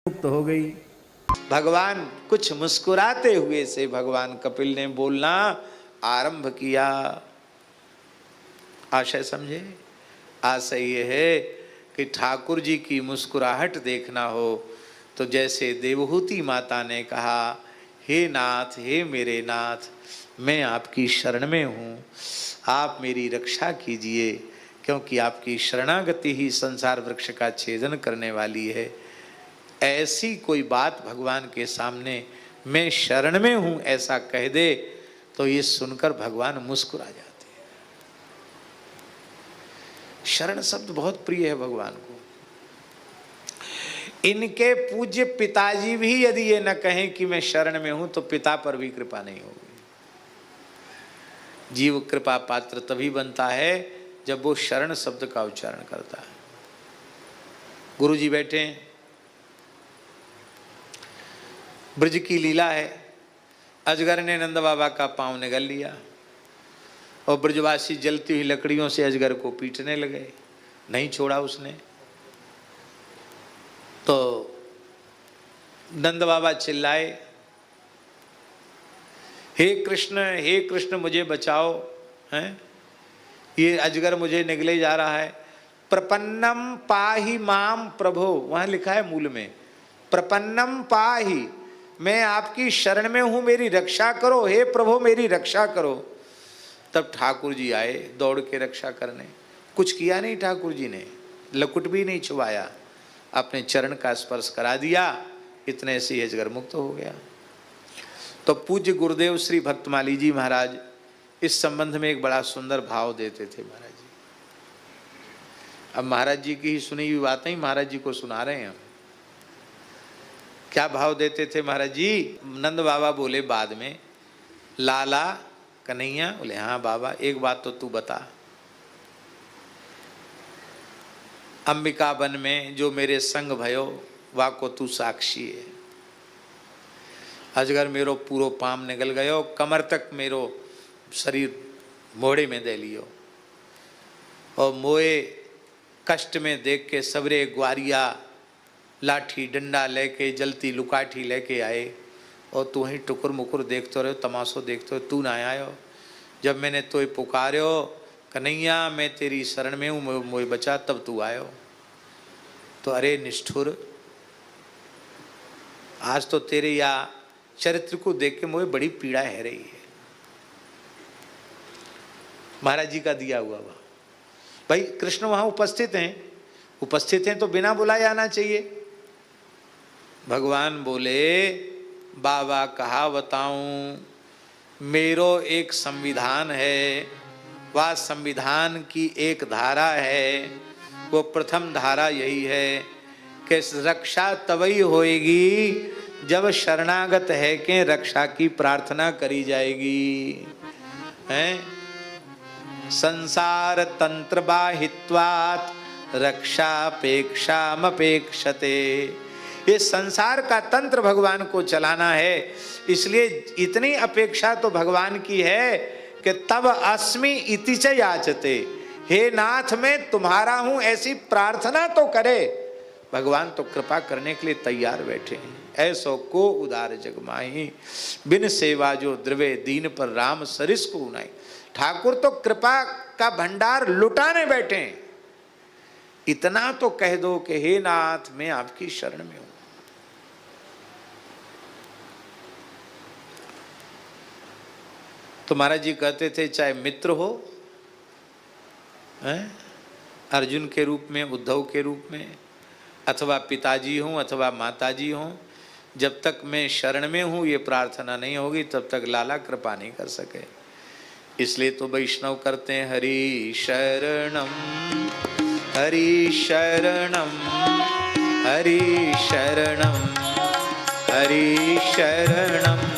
मुक्त हो गई। भगवान कुछ मुस्कुराते हुए से भगवान कपिल ने बोलना आरंभ किया। आशय समझे? आशय ये है कि ठाकुर जी की मुस्कुराहट देखना हो तो जैसे देवहूति माता ने कहा, हे नाथ, हे मेरे नाथ, मैं आपकी शरण में हूँ, आप मेरी रक्षा कीजिए, क्योंकि आपकी शरणागति ही संसार वृक्ष का छेदन करने वाली है। ऐसी कोई बात भगवान के सामने मैं शरण में हूँ ऐसा कह दे तो ये सुनकर भगवान मुस्कुरा जाते हैं। शरण शब्द बहुत प्रिय है भगवान को। इनके पूज्य पिताजी भी यदि ये न कहें कि मैं शरण में हूं तो पिता पर भी कृपा नहीं होगी। जीव कृपा पात्र तभी बनता है जब वो शरण शब्द का उच्चारण करता है। गुरु जी बैठे हैं, ब्रज की लीला है, अजगर ने नंद बाबा का पांव निगल लिया और ब्रजवासी जलती हुई लकड़ियों से अजगर को पीटने लगे, नहीं छोड़ा उसने। तो नंद बाबा चिल्लाए, हे कृष्ण मुझे बचाओ, हैं ये अजगर मुझे निगले जा रहा है। प्रपन्नम पाहि माम प्रभो, वहां लिखा है मूल में, प्रपन्नम पाहि, मैं आपकी शरण में हूं, मेरी रक्षा करो, हे प्रभु मेरी रक्षा करो। तब ठाकुर जी आए दौड़ के रक्षा करने। कुछ किया नहीं ठाकुर जी ने, लकुट भी नहीं छुआया, अपने चरण का स्पर्श करा दिया, इतने से अजगर मुक्त हो गया। तो पूज्य गुरुदेव श्री भक्तमाली जी महाराज इस संबंध में एक बड़ा सुंदर भाव देते थे महाराज जी। अब महाराज जी की ही सुनी हुई बातें ही महाराज जी को सुना रहे हैं हम। क्या भाव देते थे महाराज जी? नंद बाबा बोले बाद में, लाला कन्हैया, बोले हाँ बाबा, एक बात तो तू बता, अंबिका वन में जो मेरे संग भयो वाको तू साक्षी है। अजगर मेरो पूरो पाम निकल गयो, कमर तक मेरो शरीर मोड़े में दे लियो, और मोए कष्ट में देख के सबरे ग्वारिया लाठी डंडा लेके जलती लुकाठी लेके आए, और तू ही टुकुर मुकुर देखते रहो, तमाशो देखते रहो, तू ना आयो। जब मैंने तो पुकार्यो कन्हैया मैं तेरी शरण में हूँ, मोए बचा, तब तू आयो। तो अरे निष्ठुर, आज तो तेरे या चरित्र को देख के मुझे बड़ी पीड़ा है रही है। महाराज जी का दिया हुआ वह भाई, कृष्ण वहां उपस्थित हैं तो बिना बुलाए आना चाहिए। भगवान बोले, बाबा कहा बताऊं, मेरो एक संविधान है, वह संविधान की एक धारा है, वो प्रथम धारा यही है कि रक्षा तभी होएगी जब शरणागत है कि रक्षा की प्रार्थना करी जाएगी। हैं? संसार तंत्र बाहित्वात् रक्षापेक्षामपेक्षते, ये संसार का तंत्र भगवान को चलाना है, इसलिए इतनी अपेक्षा तो भगवान की है कि तब अस्मि इति च याचते, हे नाथ मैं तुम्हारा हूं ऐसी प्रार्थना तो करे। भगवान तो कृपा करने के लिए तैयार बैठे हैं। ऐसो को उदार जग माही, बिन सेवा जो द्रवे दीन पर राम सरिस को उनाई। ठाकुर तो कृपा का भंडार लुटाने बैठे हैं। इतना तो कह दो कि हे नाथ मैं आपकी शरण में हूं। तो महाराज जी कहते थे चाहे मित्र हो, अर्जुन के रूप में, उद्धव के रूप में, अथवा पिताजी हों अथवा माताजी हों, जब तक मैं शरण में हूँ ये प्रार्थना नहीं होगी तब तक लाला कृपा नहीं कर सके। इसलिए तो वैष्णव करते हैं हरि शरणम हरि शरणम हरि शरणम हरि शरणम